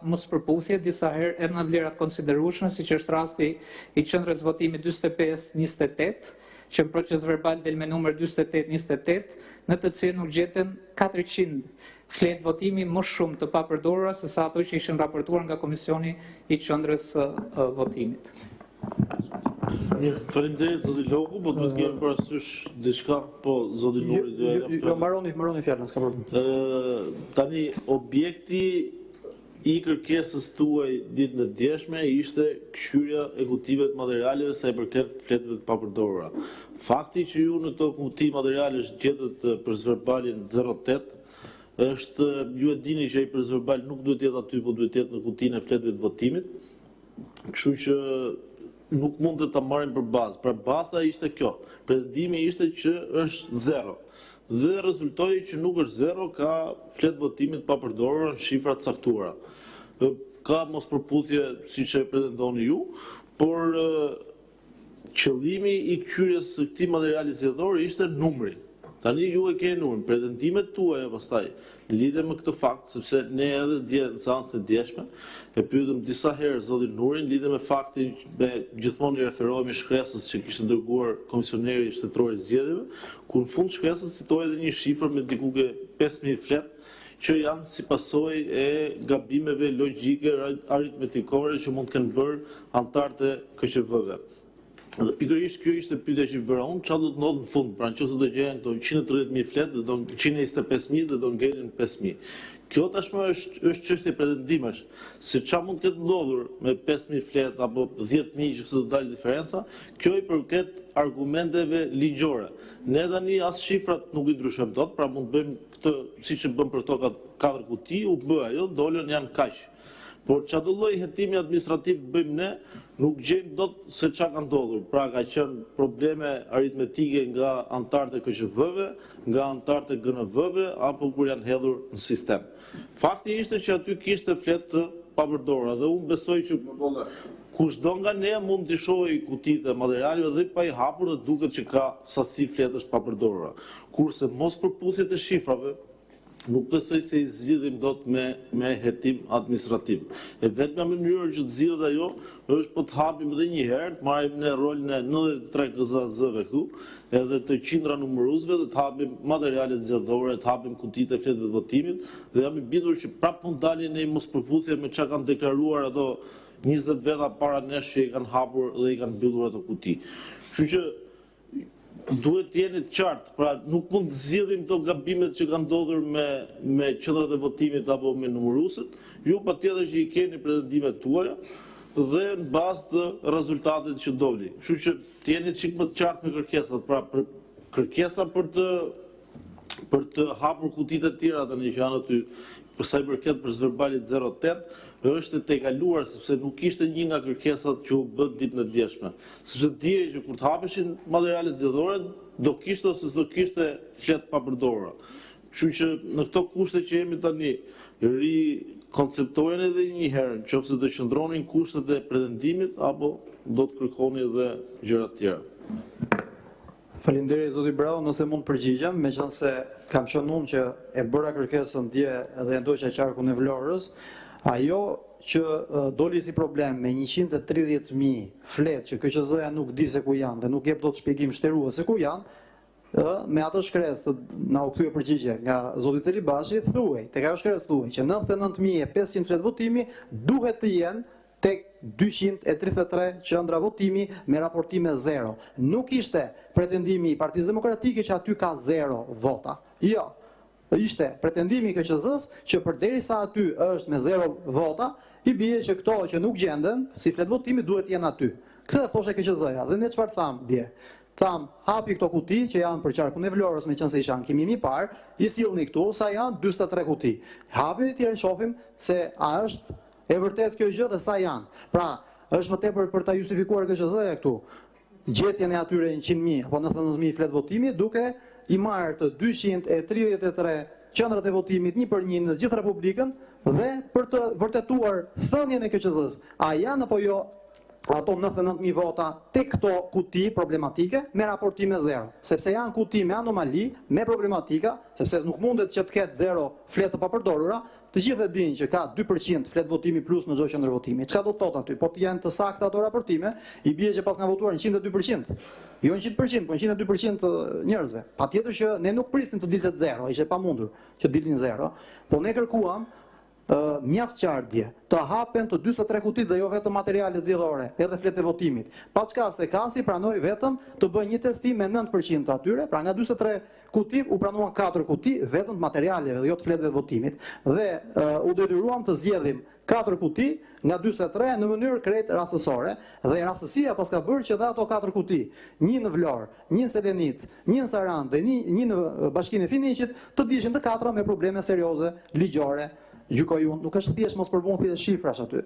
mospërputhje disa herë edhe në vlerat konsiderueshme, siç është rasti i qendrës votimit 45-28, që në proces verbal del me numër 48-28, në të cilën u gjetën 400 fletë votimi më shumë të papërdorura se sa ato që ishin raportuar nga Komisioni i Qendrës Votimit. Faleminderit zoti Loku, po duhet kemi parasysh diçka, po zoti Lori Jo, mbaroni fjalën, s'ka problem. Tani objekti i kërkesës tuaj ditën e djeshme ishte këshhyrja e kutive të materialeve sa i përket fletëve të papërdorura. Fakti që ju në këto kuti materialesh gjetët përsëverbalin 08 është, ju e dini që ai përsëverbal nuk duhet jetë aty, po duhet jetë në kutinë e fletëve të votimit. Kështu që nuk mund të ta marrim për bazë. Pra baza ishte kjo. Pretendimi ishte që është 0. Dhe rezultoi që nuk është 0, ka fletë votimit papërdorura në shifra të caktuara. Ka mospërputhje siç e pretendoni ju, por qëllimi i kthyrjes së këtij materiali zgjedhor ishte numri. Tani ju e keni numrin, pretendimet tuaja pastaj lidhen me këtë fakt, sepse ne edhe dje në seancën e djeshme e pyetëm disa herë zotin Nurin lidhe me faktin me gjithmonë i referohemi shkresës që kishte dërguar komisioneri shtetëror i zgjedhjeve, ku në fund shkresës citoi edhe një shifër me diku ke 5000 fletë që janë si pasojë e gabimeve logjike aritmetikore që mund të kenë bërë anëtarët e KQV-ve. Dhe pikërisht kjo ishte pyetja që bëra unë, çfarë do të ndodhë në fund, pra nëse do gjehen këto 130.000 fletë, 125.000 dhe do ngelin 5.000. Kjo tashmë është çështje pretendimesh, se çfarë mund të ketë ndodhur me 5.000 fletë apo 10.000 që do dalë diferenca, kjo i përket argumenteve ligjore. Ne tani as shifrat nuk i ndryshojmë dot, pra mund të bëjmë këtë siç e bën për to 4 kuti, u bë ajo, dolën janë kaq. Por çdo lloj hetimi administrativ bëjmë ne, nuk gjejmë dot se çka ka ndodhur. Pra ka qenë probleme aritmetike nga anëtarët e KQV-ve, nga anëtarët e GNV-ve apo kur janë hedhur në sistem. Fakti ishte që aty kishte fletë të papërdorura dhe unë besoj që kushdo nga ne mund të shohë kutitë e materialeve dhe pa i hapur dhe duket që ka sasi fletësh papërdorura. Kurse mos përputhjet e shifrave nuk besoj se i zgjidhim dot me hetim administrativ. E vetmja mënyrë që të zgjidhet ajo është po të hapim edhe një herë, të marrim në rolin e 93 KZZ-ve këtu, edhe të qindra numëruesve dhe të hapim materialet zgjedhore, të hapim kutitë e fletëve të votimit dhe jam i bindur që prapë mund dalin në mospërputhje me çka kanë deklaruar ato 20 veta para nesh që i kanë hapur dhe i kanë mbyllur ato kuti. Kështu që duhet të jeni të qartë, pra nuk mund të zgjidhim këto gabimet që kanë ndodhur me qendrat e votimit apo me numëruesit. Ju patjetër që i keni pretendimet tuaja dhe në bazë të rezultatit që doli. Kështu që të jeni çik më të qartë me kërkesat, pra kërkesa për të hapur kutitë e tjera tani që janë aty, për sa i përket përsëverbalit 08, është të kaluar sepse nuk ishte një nga kërkesat që u bë ditën e djeshme. Sepse dihej që kur të hapeshin materialet zgjedhore, do kishte ose s'do kishte fletë papërdorura. Kështu që në këto kushte që jemi tani, rikonceptojnë edhe një herë, nëse do qëndronin kushtet e pretendimit apo do të kërkoni edhe gjëra të tjera. Faleminderit zoti Brau, nëse mund përgjigjem, meqense kam qenë unë që e bëra kërkesën dje dhe e ndoqa qarkun e Vlorës, ajo që doli si problem me 130.000 fletë që KQZ-ja nuk di se ku janë dhe nuk jep dot shpjegim shtëruese ku janë, me atë shkresë na u kthye përgjigje nga zoti Celibashi, thuaj, tek ajo shkresë thuaj që 99.500 fletë votimi duhet të jenë tek 233 qendra votimi me raportime 0. Nuk ishte pretendimi i Partisë Demokratike që aty ka 0 vota. Jo. Ishte pretendimi i KQZ-s që përderisa aty është me 0 vota, i bie që këto që nuk gjenden si fletë votimi duhet të jenë aty. Këtë thoshte KQZ-ja dhe ne çfarë tham dje? Tham, hapi këto kuti që janë për qarkun e Vlorës, meqense isha ankimimi i parë, i sillni këtu sa janë 43 kuti. Hapi tjerë shohim se a është e vërtet kjo gjë dhe sa janë. Pra, është më tepër për ta justifikuar KQZ-ja këtu gjetjen e atyre 100.000 apo 99.000 fletë votimi, duke i marrë të 233 qendrat e votimit një për një në gjithë Republikën dhe për të vërtetuar thënien e KQZ-s. A janë apo jo ato 99.000 vota tek këto kuti problematike me raportime 0, sepse janë kuti me anomali, me problematika, sepse nuk mundet që të ketë 0 fletë të papërdorura, të Të gjithë e dinë që ka 2% fletë votimi plus në çdo qendër votimi. Çka do të thotë aty? Po të janë të sakta ato raportime, i bie që pas nga votuar 102%. Jo 100%, po 102% njerëzve. Patjetër që ne nuk prisnim të dilte 0, ishte pamundur që dilnin 0, po ne kërkuam mjaft qartje të hapen të 43 kutit dhe jo vetëm materialet zgjedhore, edhe fletë e votimit. Pa çka se Kasi pranoi vetëm të bëjë një testim me 9% të atyre, pra nga 43 kuti u pranuan 4 kuti vetëm të materialeve dhe jo të fletëve të votimit. Dhe u detyruam të zgjedhim 4 kuti nga 43 në mënyrë krejt rastësore, dhe rastësia pas ka bërë që dhe ato 4 kuti, një në Vlorë, një në Selenic, një në Sarandë dhe një në Bashkinë e Finiqit, të dishin të katra me probleme serioze ligjore. Gjykoj unë, nuk është thjesht mos përbën thjesht shifrash aty.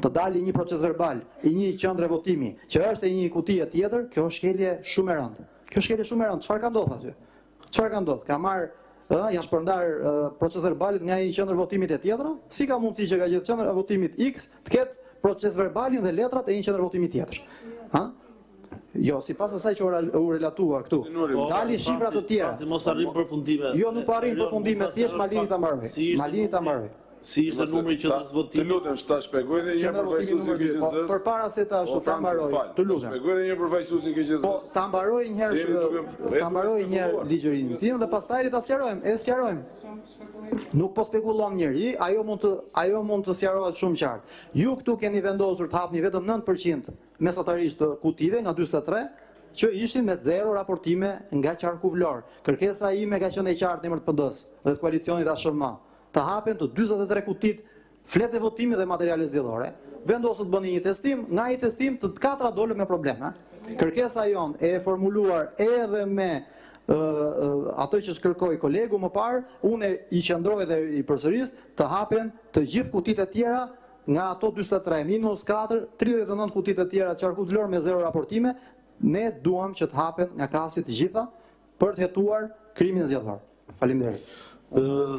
Të dali një proces verbal i një qendre votimi, që është e një kutie tjetër, kjo është shkelje shumë e rëndë. Kjo shkelje shumë e rëndë. Çfarë ka ndodhur aty? Çfarë ka ndodhur? Ka marr janë shpërndar proces verbalit nga një qendër votimit e tjetra? Si ka mundësi që ka gjithë qendra votimit X të ketë proces verbalin dhe letrat e një qendër votimi tjetër? Ha? Jo, sipas asaj që u relatua këtu. Dali shifra të tjera. Mos arrim përfundime. Jo, nuk po arrim përfundime, thjesht Malini ta mbaroj. Malini ta mbaroj. Si ishte numri i qendrës votimi? Të lutem, ta shpjegoj edhe një përfaqësues i KQZ-s. Përpara se ta ashtu ta mbaroj. Të lutem. Shpjegoj edhe një përfaqësues i KQZ-s. Po, ta mbaroj një herë ligjërinë tim dhe pastaj ta sqarojmë, Nuk po spekulon njëri, ajo mund të sqarohet shumë qartë. Ju këtu keni vendosur të hapni vetëm 9% mesatarisht të kutive nga 43, që ishin me 0 raportime nga qarku Vlorë. Kërkesa ime ka qenë e qartë në emër të PD-s dhe të koalicionit ASHM. Të hapen të 43 kutit fletë e votimi dhe materiale zgjedhore. Vendosët bëni një testim, nga i testim të 4 dolën me probleme. Kërkesa jonë e formuluar edhe me ato që kërkoi kolegu më parë, unë i qëndroj dhe i përsëris të hapen të gjithë kutit e tjera nga ato 43 minus 4, 39 kutit e tjera qarku Vlorë me 0 raportime. Ne duam që të hapen nga Kasi të gjitha për të hetuar krimin zgjedhor. Faleminderit.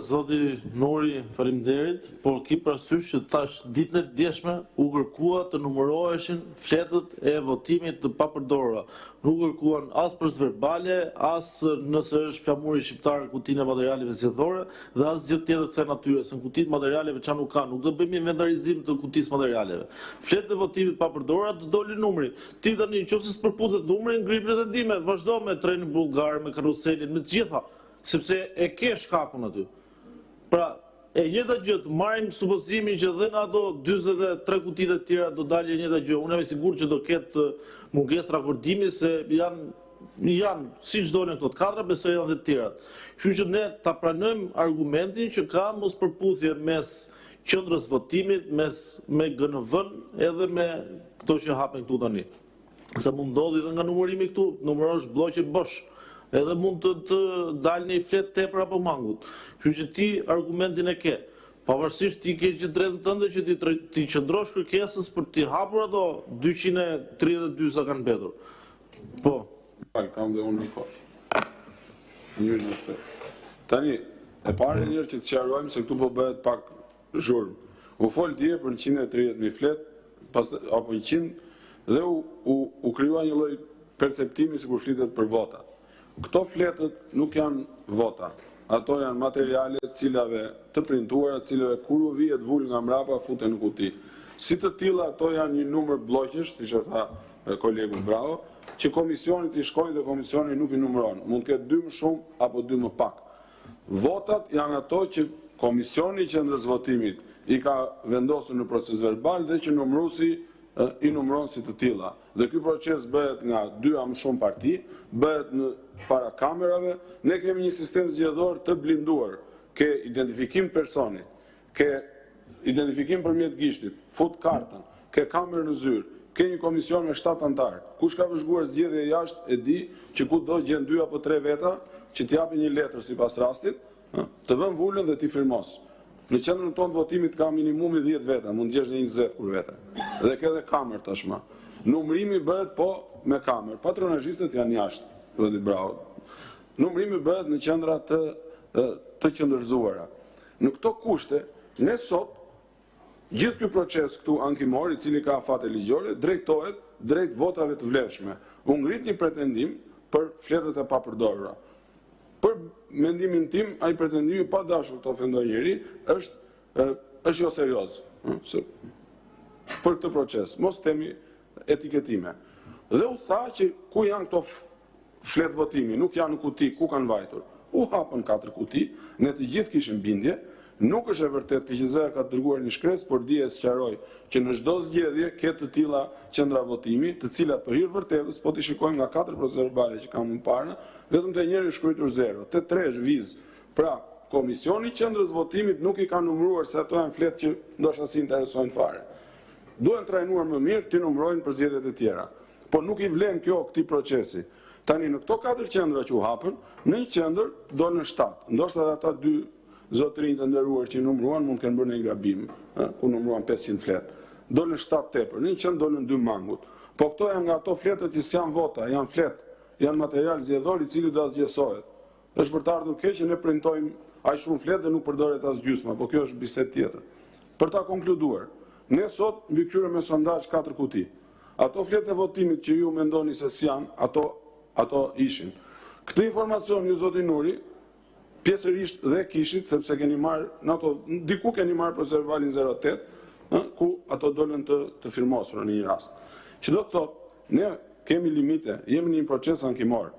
Zoti Nori, faleminderit, por ki parasysh që tash ditën e djeshme u kërkua të numëroheshin fletët e votimit të papërdorura. Nuk kërkuan as për verbale, as nëse është flamuri shqiptar kutinë e materialeve zgjedhore dhe as gjë tjetër kësaj natyre, se në kutitë materialeve çfarë nuk ka, nuk do bëjmë inventarizim të kutisë materialeve. Fletët e votimit papërdorura do doli numri. Ti tani nëse s'përputhet numri, ngri pretendime, vazhdo me trenin bullgar, me karuselin, me të gjitha. Sepse e ke shkakun aty. Pra, e njëjta gjë, marrim supozimin që dhe në ato 43 kutitë e tjera do dalë e njëjta gjë. Unë jam i sigurt që do ketë mungesë rakordimi se janë siç dolën këto të katra, besoj janë dhe të tjerat. Kështu që ne ta pranojmë argumentin që ka mospërputhje mes qendrës votimit, me GNV-n edhe me këto që hapen këtu tani. Sa mund ndodhi edhe nga numërimi këtu, numërosh bloqe bosh. Edhe mund të dalë një fletë tepër apo mangut. Kështu që ti argumentin e ke. Pavarësisht ti ke që drejtën tënde që ti qëndrosh kërkesës për t'i hapur ato 232 sa kanë mbetur. Po. Kam dhe unë një kohë. Tani, e pare njërë që të qarojmë se këtu po bëhet pak zhurmë. U folë dje për 130.000 fletë, apo 100, dhe u kryua një lloj perceptimi si kur flitet për vota. Këto fletët nuk janë vota, ato janë materiale cilave të printuara, cilave kur u vijet vull nga mrapa futen në kuti. Si të tilla ato janë një numër bloqesh, siç e tha kolegu Bravo, që komisionit i shkojnë dhe komisioni nuk i numëron. Mund të ketë 2 më shumë apo 2 më pak. Votat janë ato që komisioni i qendrës votimit i ka vendosur në proces verbal dhe që numëruesi i numëron si të tilla. Dhe ky proces bëhet nga 2 a më shumë parti, bëhet në para kamerave. Ne kemi një sistem zgjedhor të blinduar, ke identifikim personit, ke identifikim përmjet gishtit, fut kartën, ke kamerë në zyrë, ke një komision me 7 antar. Kush ka vëzhguar zgjedhje jashtë e di që ku do gjen 2 apo 3 veta që t'japi një letër sipas rastit, të vën vulën dhe t'i firmos. Në qendrën tonë votimit ka minimumi 10 veta, mund gjesh një 20 kur vete. Dhe ke dhe kamerë tashmë. Numërimi bëhet po me kamerë. Patronazhistët janë jashtë, Rodi Bravo. Numërimi bëhet në qendra të qendërzuara. Në këto kushte, ne sot gjithë ky proces këtu ankimor, i cili ka afate ligjore, drejtohet drejt votave të vlefshme. U ngrit një pretendim për fletët e papërdorura. Për mendimin tim, ai pretendimi pa dashur të ofendoj njëri, është është jo serioz. Për këtë proces, mos temi etiketime. Dhe u tha që ku janë këto flet votimi, nuk janë në kuti, ku kanë vajtur. U hapën 4 kuti, ne të gjithë kishim bindje, nuk është e vërtet KQZ ka dërguar një shkresë, por dje sqaroj që në çdo zgjedhje ke të tilla qendra votimi, të cilat për hir vërtetës, po ti shikojmë nga 4 procedura verbale që kam më parë, vetëm te njëri është shkruar 0, te 3 është viz. Pra, komisioni qendrës votimit nuk i ka numëruar se ato janë fletë që ndoshta si interesojnë fare. Duhen trajnuar më mirë, ti numërojnë për zgjedhjet e tjera. Po nuk i vlen kjo këtij procesi. Tani në këto 4 qendra që u hapën, në një qendër dolën 7. Ndoshta edhe ata 2 zotërinj të nderuar që numëruan mund të kenë bërë një gabim, ku numëruan 500 fletë. Dolën 7 tepër, në një qendër dolën 2 mangut. Po këto janë nga ato fletët që s'janë vota, janë fletë, janë material zgjedhor i cili do zgjedhësohet. Është për të ardhur keq që ne printojmë aq shumë fletë dhe nuk përdoret as gjysma, po kjo është bisedë tjetër. Për ta konkluduar, ne sot mbikëqyrëm me sondazh 4 kuti. Ato fletë e votimit që ju mendoni se s'janë, ato ishin. Këtë informacion ju zoti Nuri, pjesërisht dhe kishit, sepse keni marrë, diku keni marrë proceduralin 08, ku ato dolën të firmosura në një rast. Që do të thotë, ne kemi limite, jemi në një proces ankimor.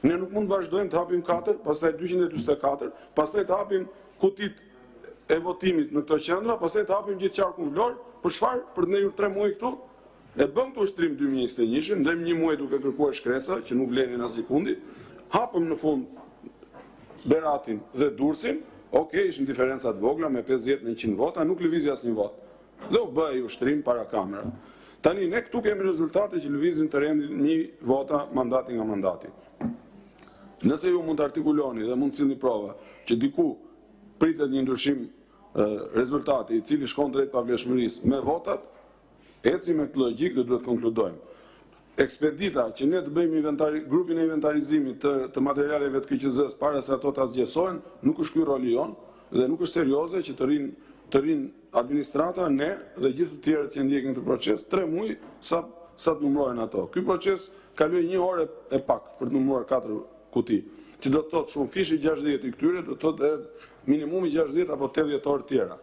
Ne nuk mund vazhdojmë të hapim 4, pastaj 244, pastaj të hapim kutit e votimit në këto qendra, pastaj të hapim gjithë qarkun vlorë, për çfarë? Për të ndërhyrë 3 muaj këtu? E bëm të ushtrim 2021, ndëm një muaj duke kërkuar shkresa, që nuk vlenin as sekundi, hapëm në fund Beratin dhe Durrësin, ishin diferencat vogla me 50 në 100 vota, nuk lëvizi asnjë vot. Dhe u bëi ushtrim para kamera. Tani ne këtu kemi rezultate që lëvizin të rendin 1 vota mandati nga mandati. Nëse ju mund të artikuloni dhe mund të sillni prova që diku pritet një ndryshim rezultati i cili shkon drejt pavlefshmërisë me votat, ecim me këtë logjik dhe duhet konkludojmë. Ekspedita që ne të bëjmë grupin e inventarizimit të materialeve të KQZ-s para se ato ta zgjesohen, nuk është ky roli jon dhe nuk është serioze që të rinë administrata, ne dhe gjithë të tjerët që ndjekin këtë proces 3 muaj sa të numërohen ato. Ky proces kaloi 1 orë e pak për të numëruar 4 kuti, që do të thotë shumë fishi 60 i këtyre, do të thotë edhe minimumi 60 apo 80 orë tjera.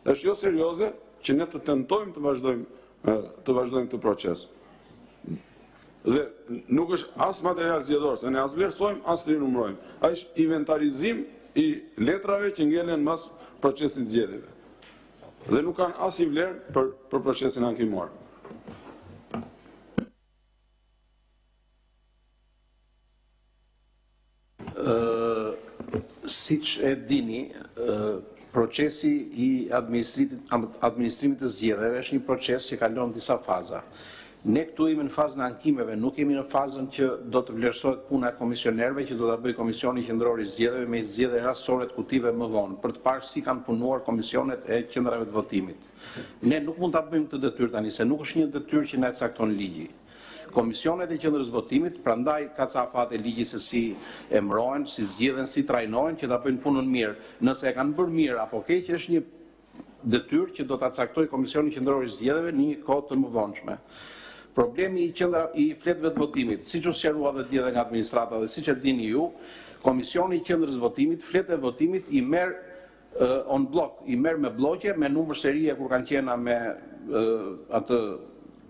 Është jo serioze që ne të tentojmë të vazhdojmë këtë proces. Dhe nuk është as material zgjedhor, se ne as vlerësojmë, as rinumërojmë. Ai është inventarizim i letrave që ngelen mbas procesit zgjedhjeve. Dhe nuk kanë as i vlerë për procesin ankimor. Siç e dini, procesi i administrimit të zgjedhjeve është një proces që kalon disa faza. Ne këtu jemi në fazën e ankimeve, nuk jemi në fazën që do të vlerësohet puna e komisionerëve që do ta bëjë Komisioni Qendror i Zgjedhjeve me zgjedhje rastësore të kutive më vonë, për të parë si kanë punuar komisionet e qendrave të votimit. Ne nuk mund ta bëjmë këtë detyrë tani, se nuk është një detyrë që na e cakton ligji. Komisionet e qendrës votimit, prandaj ka ca afate ligji se si emërohen, si zgjedhen, si trajnohen, që ta bëjnë punën mirë. Nëse e kanë bërë mirë apo keq, është një detyrë që do ta caktojë Komisioni Qendror i Zgjedhjeve në një kohë të mëvonshme. Problemi i fletëve të votimit, siç u sqarua dhe dje nga administrata dhe siç e dini ju, Komisioni i Qendrës Votimit, fletët e votimit i merr on block, i merr me bloqe, me numër serie kur kanë qenë me atë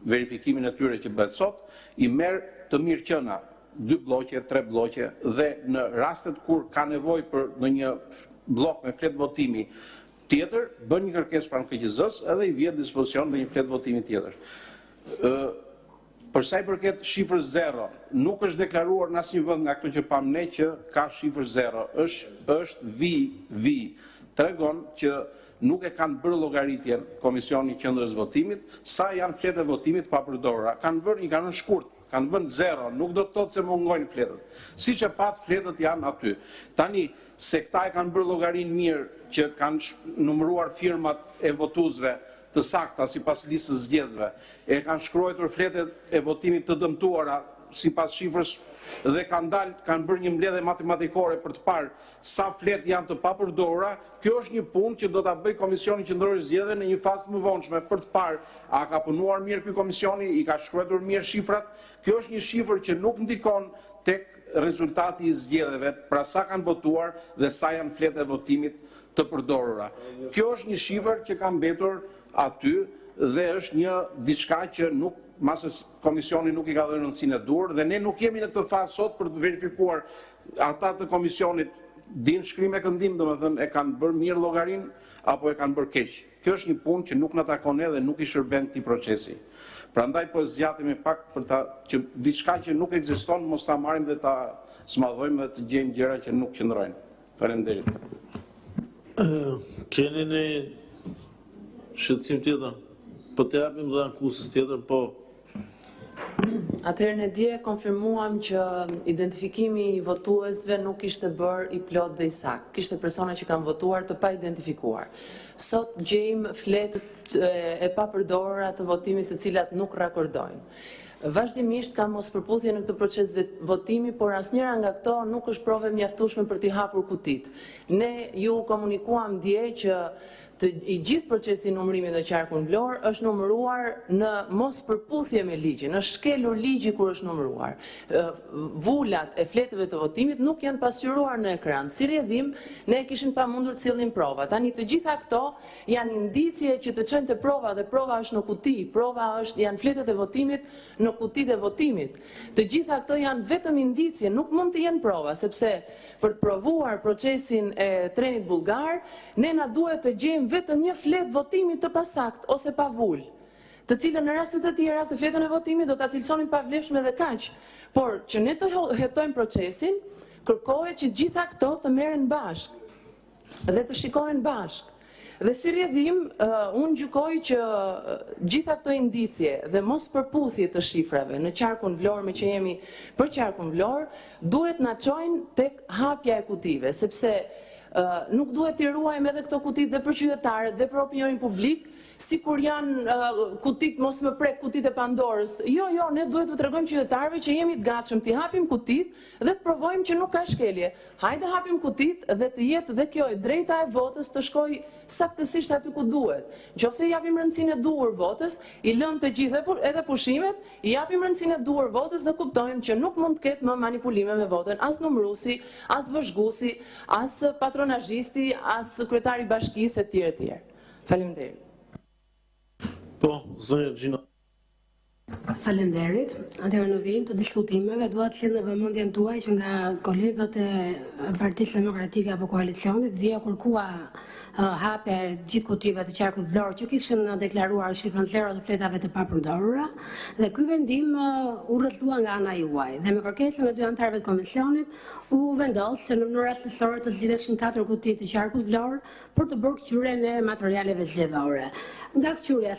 verifikimin e tyre që bëhet sot, i merr të mirë qëna, 2 bloqe, 3 bloqe, dhe në rastet kur ka nevojë për në një blok me fletë votimi tjetër, bën një kërkesë pranë KQZ-s edhe i vjet dispozicion dhe një fletë votimi tjetër. Për sa i përket shifrës 0, nuk është deklaruar në asnjë vend nga këto që pam ne që ka shifrë 0. Është vi. Tregon që nuk e kanë bërë llogaritjen Komisioni i Qendrës Votimit, sa janë fletë votimit pa përdorura. Kanë vënë shkurt, kanë vënë 0, nuk do të thotë se mungojnë fletët. Siç e pat, fletët janë aty. Tani, se këta e kanë bërë llogarinë mirë që kanë numëruar firmat e votuesve të sakta sipas listës zgjedhësve, e kanë shkruar fletët e votimit të dëmtuara sipas shifrës dhe kanë bërë një mbledhje matematikore për të parë sa fletë janë të papërdorura. Kjo është një punë që do ta bëjë Komisioni Qendror i Zgjedhjeve në një fazë të mëvonshme për të parë a ka punuar mirë ky komisioni, i ka shkruar mirë shifrat. Kjo është një shifër që nuk ndikon tek rezultati i zgjedhjeve, pra sa kanë votuar dhe sa janë fletë e votimit të përdorura. Kjo është një shifër që ka mbetur aty dhe është një diçka që nuk masës komisioni nuk i ka dhënë rëndësinë e dur dhe ne nuk jemi në këtë fazë sot për të verifikuar ata të komisionit din shkrim e këndim, domethënë e kanë bërë mirë llogarin apo e kanë bërë keq. Kjo është një punë që nuk na takon ne dhe nuk i shërben këtij procesi. Prandaj po zgjatemi pak për ta që diçka që nuk ekziston mos ta marrim dhe ta smadhojmë dhe të gjejmë gjëra që nuk qëndrojnë. Faleminderit. Keni një shqetësim tjetër? Po të japim dhe ankusës tjetër, po. Atëherë ne dje konfirmuam që identifikimi i votuesve nuk ishte bërë i plot dhe i sakt. Kishte persona që kanë votuar të pa identifikuar. Sot gjejmë fletët e papërdorura të votimit të cilat nuk rakordojnë. Vazhdimisht ka mos përputhje në këtë proces votimi, por asnjëra nga këto nuk është provë mjaftueshme për t'i hapur kutit. Ne ju komunikuam dje që i gjithë procesi i numërimit dhe qarkun vlor është numëruar në mos përputhje me ligjin, është shkelur ligji kur është numëruar. Vullat e fletëve të votimit nuk janë pasqyruar në ekran. Si rrjedhim, ne kishim pamundur të sillim prova. Tani të gjitha këto janë indicie që të çojnë te prova dhe prova është në kuti. Prova janë fletët e votimit në kutitë e votimit. Të gjitha këto janë vetëm indicie, nuk mund të jenë prova, sepse për të provuar procesin e trenit bullgar, ne na duhet të gjejmë vetëm një fletë votimit të pasakt ose pa vull, të cilën në rastet e tjera të fletën e votimit do ta cilësonin pavlefshme dhe kaq. Por që ne të hetojmë procesin, kërkohet që gjitha këto të merren bashkë dhe të shikohen bashkë. Dhe si rrjedhim, unë gjykoj që gjitha këto indicie dhe mos përputhje të shifrave në qarkun vlor me që jemi për qarkun vlor, duhet na çojnë tek hapja e kutive, sepse nuk duhet t'i ruajmë edhe këto kutit dhe për qytetarët dhe për opinionin publik, si kur janë kutit mos më prek kutit e Pandorës. Jo, ne duhet të tregojmë qytetarëve që jemi të gatshëm t'i hapim kutit dhe të provojmë që nuk ka shkelje. Hajde hapim kutit dhe të jetë dhe kjo e drejta e votës të shkoj saktësisht aty ku duhet. Nëse i japim rëndësinë e duhur votës, i lëm të gjithë edhe pushimet, i japim rëndësinë e duhur votës dhe kuptojmë që nuk mund të ketë më manipulime me votën, as numëruesi, as vëzhguesi, as patronazhisti, as kryetari i bashkisë etj. etj. Faleminderit. Po, zonja Gjina. Faleminderit. Atëherë në vijim të diskutimeve dua të sjell në vëmendjen tuaj që nga kolegët e Partisë Demokratike apo koalicionit zia kërkua hapja e gjithë kutive të qarkut vlor që kishin deklaruar shifrën 0 të fletave të papërdorura dhe ky vendim u rrëthua nga ana juaj dhe me kërkesën e dy anëtarëve të komisionit u vendos se në mënyrë asesore të zgjidheshin 4 kuti të qarkut vlor për të bërë këqyrjen e materialeve zgjedhore. Nga këqyrja